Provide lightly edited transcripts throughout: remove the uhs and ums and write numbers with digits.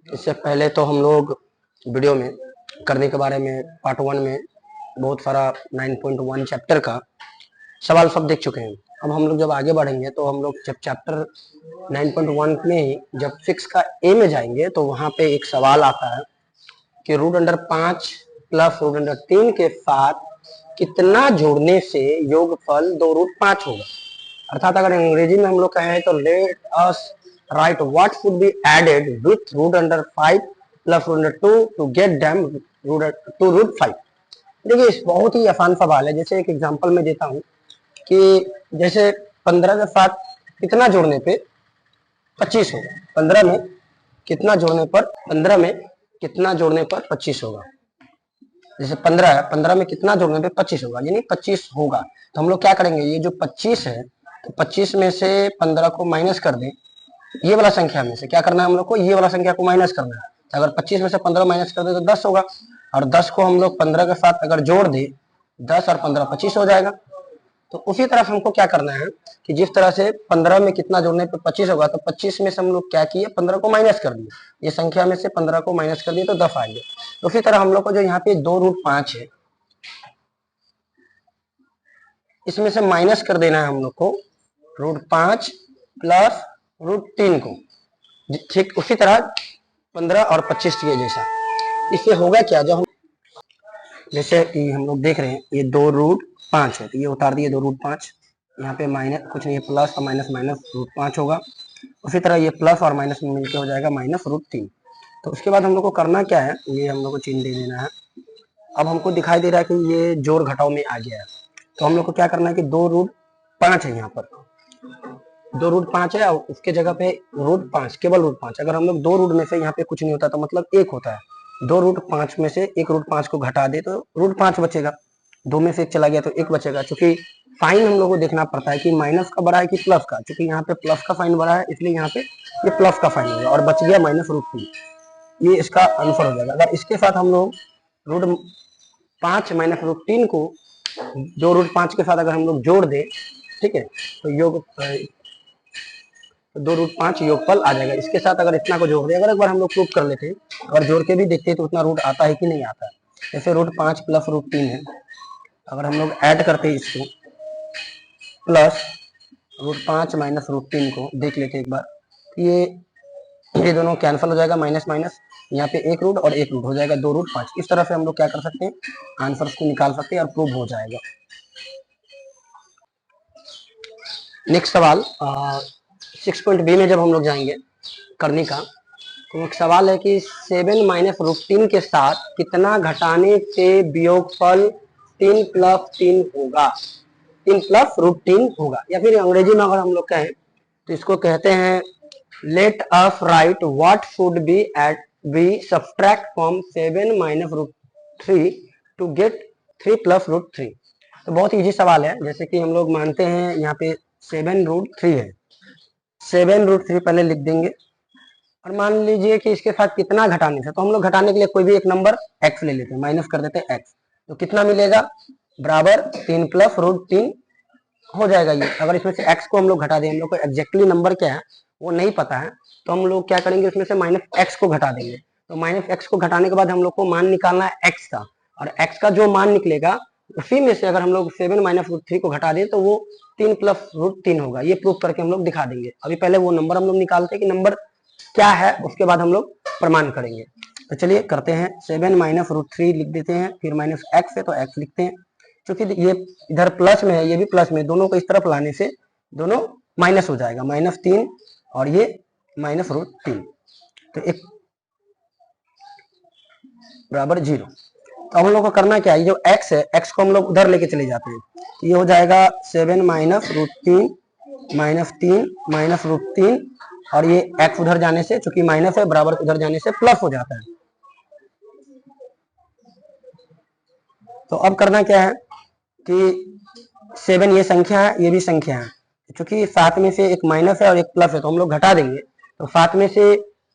इससे पहले तो हम लोग वीडियो में करने के बारे में पार्ट 1 में बहुत सारा 9.1 चैप्टर का सवाल सब देख चुके हैं। अब हम लोग जब आगे बढ़ेंगे तो हम लोग जब चैप्टर 9.1 में जब फिक्स का ए में जाएंगे तो वहां पे एक सवाल आता है कि √5 प्लस √3 के साथ कितना जोड़ने से योगफल 2√5 होगा। अर्थात अगर अंग्रेजी में हम लोग कहें तो let us write what should be added with √5 plus √2 to get them to √5। देखिए बहुत ही आसान सवाल है। जैसे एक एग्जांपल मैं देता हूँ कि जैसे 15 के साथ कितना जोड़ने पे 25 होगा। 15 में कितना जोड़ने पर 25 होगा। जैसे 15 है, 15 में कितना जोड़ने पे 25 होगा, यानी 25 होगा। तो हम लोग क्या करेंगे, ये जो 25 है तो 25 में से 15 को माइनस कर दें। ये वाला संख्या में से क्या करना है हम लोग को, ये वाला संख्या को माइनस करना है। तो अगर 25 में से 15 माइनस कर दे तो 10 होगा, और 10 को हम लोग 15 के साथ अगर जोड़ दे 10 और 15 25 हो जाएगा। तो उसी तरफ हमको क्या करना है कि जिस तरह से 15 में कितना जोड़ने पे 25 होगा, तो 25 में से हम लोग क्या किए, 15 को माइनस कर दिए। ये संख्या में से 15 को माइनस कर दिए तो 10 आएंगे। तो उसी तरह हम लोग को जो यहाँ पे 2√5 है, इसमें से माइनस कर देना है हम लोग को √5 प्लस √3 को। ठीक उसी तरह 15 और 25 के जैसा। इससे होगा क्या, जब हम जैसे कि हम लोग देख रहे हैं ये 2√5 है, तो ये उतार दिए 2√5। यहाँ पे माइनस कुछ नहीं है, प्लस और माइनस माइनस √5 होगा। उसी तरह ये प्लस और माइनस में मिलकर हो जाएगा माइनस √3। तो उसके बाद हम लोग को करना क्या है, ये हम लोग को चिन्ह दे देना है। अब हमको दिखाई दे रहा है कि ये जोड़ घटाव में आ गया है। तो हम लोग को क्या करना है कि 2√5 है, यहाँ पर 2√5 है और उसके जगह पे √5, केवल √5। अगर हम लोग 2 रूट में से यहाँ पे कुछ नहीं होता तो मतलब 1 होता है। 2√5 में से 1√5 को घटा दे तो √5 बचेगा। 2 में से 1 चला गया तो 1 बचेगा। चूंकि साइन हम लोग को देखना पड़ता है कि माइनस का बड़ा है कि प्लस का। चूंकि यहाँ पे प्लस का साइन बड़ा है इसलिए यहाँ पे ये प्लस का साइन होगा और बच गया -√3। ये इसका आंसर हो जाएगा। अगर इसके साथ हम लोग √5 -√3 को 2√5 के साथ अगर हम लोग जोड़ दे, ठीक है, तो 2√5 योगफल आ जाएगा। इसके साथ अगर इतना को जोड़ दे, अगर एक बार हम लोग प्रूव कर लेते हैं, अगर जोड़ के भी देखते हैं तो उतना रूट आता है कि नहीं आता है। जैसे √5 प्लस √3 है, अगर हम लोग ऐड करते हैं इसको प्लस √5 माइनस √3 को देख लेते हैं एक बार, ये दोनों कैंसिल हो जाएगा, माइनस माइनस, यहाँ पे 1 रूट और 1 रूट हो जाएगा 2√5। इस तरह से हम लोग क्या कर सकते हैं, आंसर्स को निकाल सकते हैं और प्रूव हो जाएगा। नेक्स्ट सवाल 6.b में जब हम लोग जाएंगे करने का, तो एक सवाल है कि 7 माइनस √3 के साथ कितना घटाने से वियोगफल 3 प्लस 3 होगा, 3 प्लस √3 होगा। या फिर अंग्रेजी में अगर हम लोग कहें तो इसको कहते हैं let us write what should be subtract from 7 minus √3 to get 3 plus √3। तो बहुत इजी सवाल है। जैसे कि हम लोग मानते हैं यहाँ पे 7√3 है, 7√3 पहले लिख देंगे और मान लीजिए कि इसके साथ कितना घटाने से, तो हम लोग घटाने के लिए कोई भी एक नंबर x ले लेते हैं, माइनस कर देते हैं x, तो कितना मिलेगा, बराबर 3 प्लस √3 हो जाएगा। ये अगर इसमें से x को हम लोग घटा दें, हम लोग को एग्जैक्टली नंबर क्या है वो नहीं पता है, तो हम लोग क्या करेंगे, उसमें से -x को घटा देंगे। तो -x को घटाने के बाद हम लोग को मान निकालना है x का, और x का जो मान निकलेगा उसी में से अगर हम लोग 7 माइनस √3 को घटा दें तो वो 3 प्लस √3 होगा। ये प्रूफ करके हम लोग दिखा देंगे। अभी पहले वो नंबर हम लोग निकालते हैं कि नंबर क्या है, उसके बाद हम लोग प्रमाण करेंगे। तो चलिए करते हैं। 7 माइनस √3 लिख देते हैं, फिर -x है तो x लिखते हैं। क्योंकि ये इधर प्लस में है, ये भी प्लस में, दोनों को इस तरफ लाने से दोनों माइनस हो जाएगा, -3 और ये -√3, तो एक बराबर 0। तो हम लोग को करना क्या है, ये जो x है x को हम लोग उधर लेके चले जाते हैं, तो ये हो जाएगा 7 माइनस √3 -3 -√3, और ये x उधर जाने से, चूंकि माइनस है, बराबर उधर जाने से प्लस हो जाता है। तो अब करना क्या है कि 7 ये संख्या है, ये भी संख्या है, चूंकि साथ में से एक माइनस है और एक प्लस है तो हम लोग घटा देंगे। तो साथ में से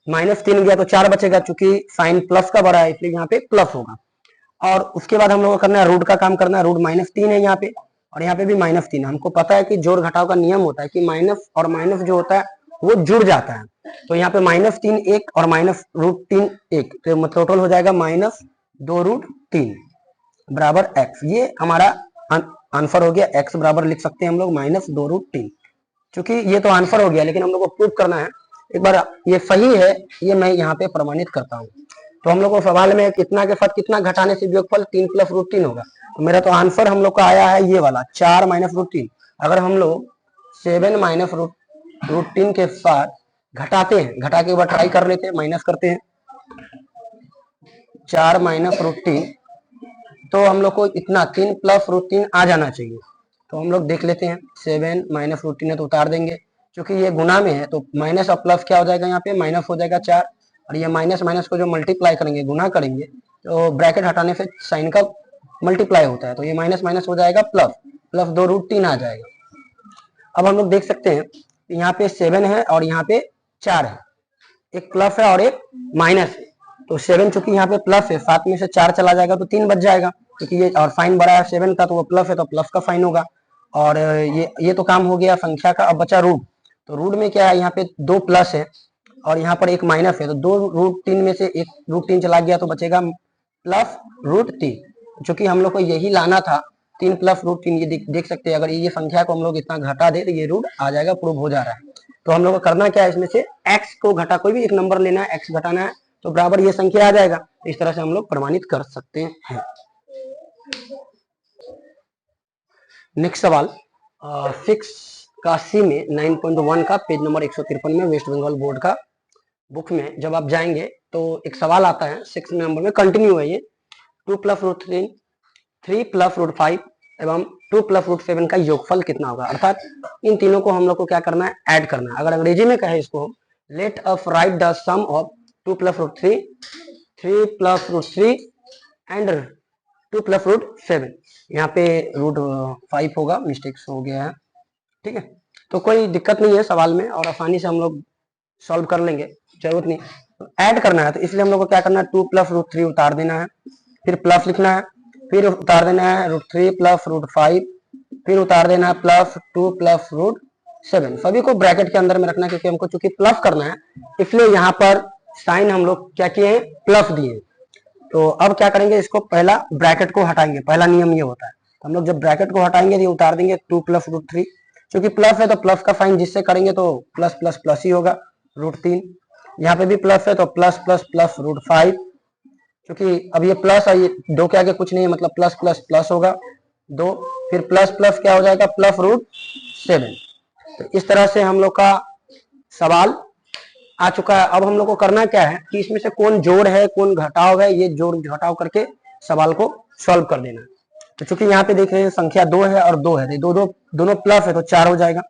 -3 गया तो 4 बचेगा, चूंकि साइन प्लस का बड़ा है इसलिए यहाँ पे प्लस होगा। और उसके बाद हम लोग को करना है रूट का काम करना है। रूट -3 है यहाँ पे और यहाँ पे भी -3 है। हमको पता है कि जोड़ घटाव का नियम होता है कि माइनस और माइनस जो होता है वो जुड़ जाता है। तो यहाँ पे -3 1 और -√3 1, तो मतलब टोटल हो जाएगा -2√3 बराबर x। ये हमारा आंसर हो गया। x बराबर लिख सकते हैं हम लोग -2√3। क्योंकि ये तो आंसर हो गया, लेकिन हम लोग को प्रूव करना है। एक बार ये सही है, ये मैं यहाँ पे प्रमाणित करता हूँ। तो हम लोग को सवाल में कितना के साथ कितना घटाने से वियोगफल 3 + √3 होगा। तो मेरा तो आंसर हम लोग का आया है ये वाला 4 - √3। अगर हम लोग 7 - √3 के साथ घटाते हैं, घटा के एक बार ट्राई कर लेते हैं, माइनस करते हैं 4 - √3, तो हम लोग को इतना 3 + √3 आ जाना चाहिए। तो हम लोग देख लेते हैं 7 - √3 है तो उतार देंगे, क्योंकि ये गुना में है तो माइनस और प्लस क्या हो जाएगा, यहाँ पे माइनस हो जाएगा 4, और ये माइनस माइनस को जो मल्टीप्लाई करेंगे, गुना करेंगे, तो ब्रैकेट हटाने से साइन का मल्टीप्लाई होता है, तो ये माइनस माइनस हो जाएगा प्लस, प्लस 2√3 आ जाएगा। अब हम लोग देख सकते हैं यहाँ पे 7 है और यहाँ पे 4 है, एक प्लस है और एक माइनस है। तो 7 चूंकि यहाँ पे प्लस है, 7 में से 4 चला जाएगा तो 3 बच जाएगा, क्योंकि ये और साइन बड़ा है 7 का, तो वो प्लस है तो प्लस का साइन होगा। और ये तो काम हो गया संख्या का। अब बचा रूट। तो रूट में क्या है, यहाँ पे 2 प्लस है और यहाँ पर एक माइनस है, तो 2√3 में से 1√3 चला गया तो बचेगा +√3। चूंकि हम लोग को यही लाना था 3 + √3, ये देख सकते हैं। अगर ये संख्या को हम लोग इतना घटा दे तो ये रूट आ जाएगा, प्रूव हो जा रहा है। तो हम लोग को करना क्या है, इसमें से x को घटा, कोई भी एक नंबर लेना है, x घटाना है, तो बराबर ये संख्या आ जाएगा। इस तरह से हम लोग प्रमाणित कर सकते हैं। नेक्स्ट सवाल 6 का सी में 9.1 का पेज नंबर 153 में वेस्ट बंगाल बोर्ड का बुक में जब आप जाएंगे तो एक सवाल आता है 6 नंबर में, कंटिन्यू है ये। 2 + √3, 3 + √5 एवं 2 + √7 का योगफल कितना होगा। अर्थात इन तीनों को हम लोग को क्या करना है, ऐड करना है। अगर अंग्रेजी में कहे इसको, let us write the sum of 2 + √3, 3 + √3 and 2 + √7। यहाँ पे √5 होगा, मिस्टेक्स हो गया है, ठीक है। तो कोई दिक्कत नहीं है सवाल में, और आसानी से हम लोग सॉल्व कर लेंगे, जरूरत नहीं। तो ऐड करना है, तो इसलिए हम लोग को क्या करना है, 2 + √3 उतार देना है, फिर प्लस लिखना है, फिर उतार देना है √3 + √5, फिर उतार देना है +2 + √7। सभी को ब्रैकेट के अंदर में रखना है, क्योंकि हमको चूंकि प्लस करना है, इसलिए यहाँ पर साइन हम लोग क्या किए हैं, प्लस दिए। तो अब क्या करेंगे, इसको पहला ब्रैकेट को हटाएंगे। पहला नियम ये होता है, तो हम लोग जब ब्रैकेट को हटाएंगे तो उतार देंगे 2 + √3। क्योंकि प्लस है तो प्लस का साइन जिससे करेंगे तो प्लस प्लस प्लस ही होगा, √3। यहाँ पे भी प्लस है तो प्लस प्लस प्लस √5, क्योंकि अब ये प्लस और ये 2 के आगे कुछ नहीं है, मतलब प्लस प्लस प्लस होगा 2, फिर प्लस प्लस क्या हो जाएगा, +√7। तो इस तरह से हम लोग का सवाल आ चुका है। अब हम लोग को करना क्या है कि इसमें से कौन जोड़ है कौन घटाव है, ये जोड़ घटाव करके सवाल को सॉल्व कर देना। तो चूंकि यहाँ पे देख रहे हैं संख्या 2 है और 2 है, दोनों प्लस है तो 4 हो जाएगा।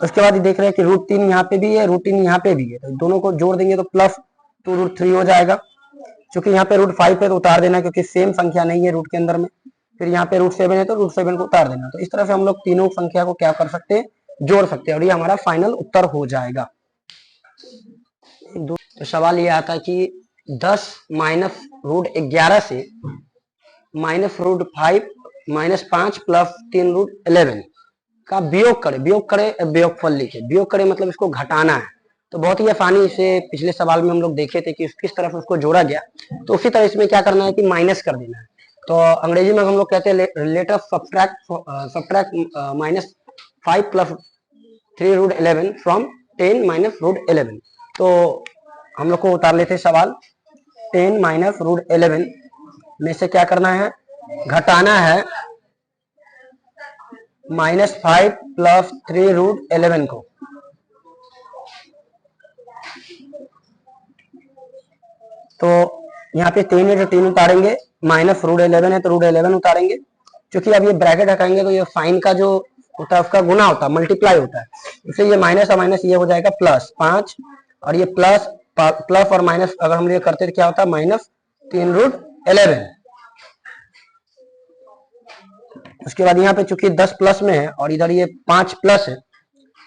उसके बाद देख रहे हैं कि √3 यहाँ पे भी है, √3 यहाँ पे भी है, तो दोनों को जोड़ देंगे तो +2√3 हो जाएगा। क्योंकि यहाँ पे √5 है तो उतार देना, क्योंकि सेम संख्या नहीं है रूट के अंदर में। फिर यहाँ पे √7 है तो √7 को उतार देना। तो इस तरह से हम लोग तीनों संख्या को क्या कर सकते हैं, जोड़ सकते हैं, और ये हमारा फाइनल उत्तर हो जाएगा। तो सवाल ये आता है कि 10 - √11 से -√5 -5 + 3√11 का वियोग करे। वियोगफल लिखे। वियोग करे मतलब इसको घटाना है। तो बहुत ही आसानी से पिछले सवाल में हम लोग देखे थे कि किस तरह से उसको जोड़ा गया, तो उसी तरह इसमें क्या करना है कि माइनस कर देना है। तो अंग्रेजी में हम लोग कहते हैं लेट अस सब्ट्रैक्ट -5 + 3√11 फ्रॉम 10 - √11। तो हम लोग को उतार लेते सवाल, 10 - √11 में से क्या करना है, घटाना है -5 + 3√11 को। तो यहाँ पे 3 है तो 3 उतारेंगे, -√11 है तो √11 उतारेंगे। क्योंकि अब ये ब्रैकेट हटाएंगे तो ये साइन का जो होता है उसका गुना होता है, मल्टीप्लाई होता है, इसलिए ये माइनस और माइनस ये हो जाएगा +5, और ये प्लस और माइनस अगर हम ये करते तो क्या होता है, -3√11। उसके बाद यहाँ पे चूंकि 10 प्लस में है और इधर ये 5 प्लस है,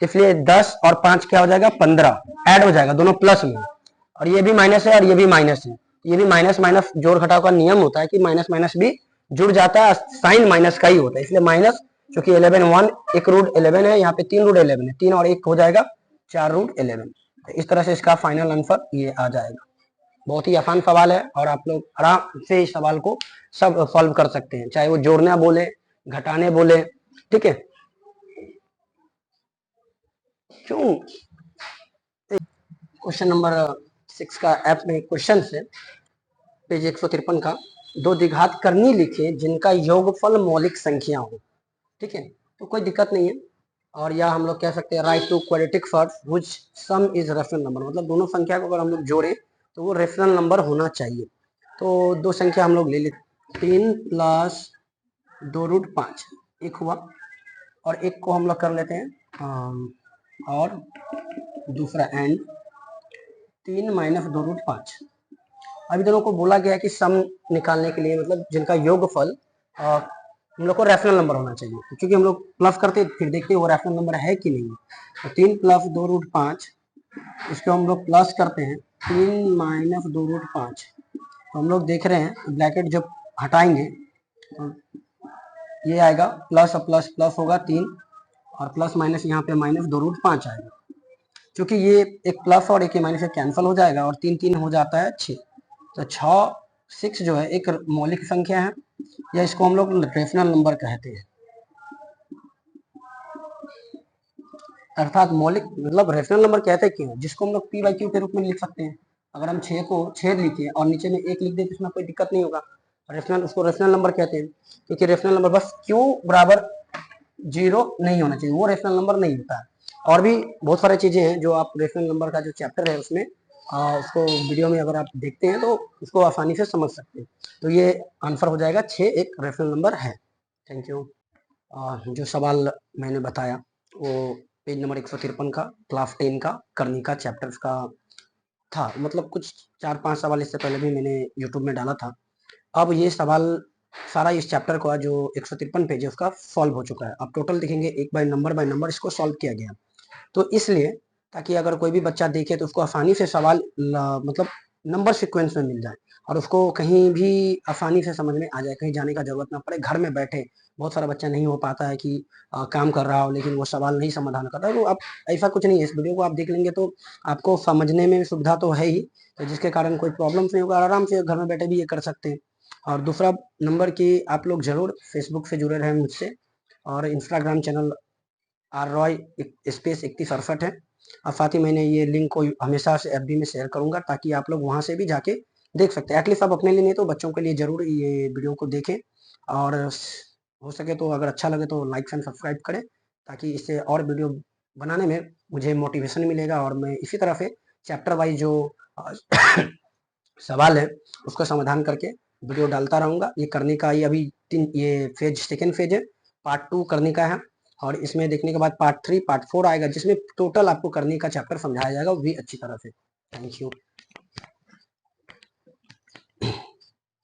इसलिए 10 और 5 क्या हो जाएगा, 15 ऐड हो जाएगा, दोनों प्लस में। और ये भी माइनस है और ये भी माइनस है, ये भी माइनस माइनस जोड़ घटाव का नियम होता है कि माइनस माइनस भी जुड़ जाता है, साइन माइनस का ही होता है, इसलिए माइनस। क्योंकि 11 1 एक √11 है, यहाँ पे 3 √11 है, 3 और 1 हो जाएगा 4√11। तो इस तरह से इसका फाइनल आंसर ये आ जाएगा। बहुत ही आसान सवाल है और आप लोग आराम से इस सवाल को सब सॉल्व कर सकते हैं, चाहे वो जोड़ना बोले, घटाने बोले, ठीक है। क्यों क्वेश्चन नंबर 6 का ऐप में क्वेश्चन से पेज 153 का, दो द्विघात करनी लिखे जिनका योगफल मौलिक संख्या हो, ठीक है। तो कोई दिक्कत नहीं है। और या हम लोग कह सकते हैं write two quadratic first which sum is rational number, मतलब दोनों संख्या को अगर हम लोग जोड़े तो वो रेशनल नंबर होना चाहिए। तो दो संख्या हम लोग ले लेते, 3 प्लस 2√5 एक हुआ, और एक को हम लोग कर लेते हैं और दूसरा एंड 3 माइनस 2√5। अभी दोनों को बोला गया है कि सम निकालने के लिए, मतलब जिनका योगफल हम लोग को रैशनल नंबर होना चाहिए। तो क्योंकि हम लोग प्लस करते फिर देखते हैं वो रैशनल नंबर है कि नहीं। तो 3 प्लस 2√5, इसको हम लोग प्लस करते हैं 3 माइनस 2√5। तो हम लोग देख रहे हैं ब्रैकेट जब हटाएंगे तो ये आएगा प्लस और प्लस प्लस होगा 3, और प्लस माइनस यहाँ पे माइनस 2√5 आएगा। क्योंकि ये एक प्लस और एक माइनस कैंसिल हो जाएगा और 3 3 हो जाता है 6। तो 6 जो है एक मौलिक संख्या है, या इसको हम लोग रेशनल नंबर कहते हैं। अर्थात मौलिक मतलब रेशनल नंबर कहते क्यों, जिसको हम लोग p/q के रूप में लिख सकते हैं। अगर हम 6 को 6 लिखे और नीचे में 1 लिख दे तो इसमें कोई दिक्कत नहीं होगा। रेशनल, उसको रेशनल नंबर कहते हैं, क्योंकि रेशनल नंबर बस q बराबर 0 नहीं होना चाहिए, वो रेशनल नंबर नहीं होता है। और भी बहुत सारी चीजें हैं जो आप रेशनल नंबर का जो चैप्टर है उसमें उसको वीडियो में अगर आप देखते हैं तो उसको आसानी से समझ सकते हैं। तो ये आंसर हो जाएगा 6 एक रेशनल नंबर है। Thank you. जो सवाल मैंने बताया वो पेज नंबर 153 का क्लास 10 का कर्णिका चैप्टर्स का था। मतलब कुछ 4-5 सवाल इससे पहले भी मैंने यूट्यूब में डाला था। अब ये सवाल सारा इस चैप्टर का जो 153 पेज है उसका सॉल्व हो चुका है। अब टोटल देखेंगे एक बाय नंबर इसको सॉल्व किया गया। तो इसलिए ताकि अगर कोई भी बच्चा देखे तो उसको आसानी से सवाल मतलब नंबर सीक्वेंस में मिल जाए और उसको कहीं भी आसानी से समझ में आ जाए, कहीं जाने का जरूरत ना पड़े, घर में बैठे। बहुत सारा बच्चा नहीं हो पाता है कि काम कर रहा हो लेकिन वो सवाल नहीं समाधान कर रहा है। तो अब ऐसा कुछ नहीं है, इस वीडियो को आप देख लेंगे तो आपको समझने में सुविधा तो है ही, तो जिसके कारण कोई प्रॉब्लम नहीं होगा, आराम से घर में बैठे भी ये कर सकते हैं। और दूसरा नंबर कि आप लोग जरूर फेसबुक से जुड़े रहें मुझसे, और इंस्टाग्राम चैनल rroy स्पेस 3168 है। और साथ ही मैंने ये लिंक को हमेशा से FB में शेयर करूंगा ताकि आप लोग वहां से भी जाके देख सकते हैं। एटलीस्ट आप अपने लिए नहीं तो बच्चों के लिए जरूर ये वीडियो को देखें, और हो सके तो अगर अच्छा लगे तो लाइक एंड सब्सक्राइब करें, ताकि इससे और वीडियो बनाने में मुझे मोटिवेशन मिलेगा और मैं इसी तरह से चैप्टर वाइज जो सवाल है उसका समाधान करके वीडियो डालता रहूंगा। ये करने का ये अभी ये सेकेंड फेज है, पार्ट 2 करने का है, और इसमें देखने के बाद पार्ट 3 पार्ट 4 आएगा जिसमें टोटल आपको करने का चैप्टर समझाया जाएगा वो भी अच्छी तरह से। Thank you.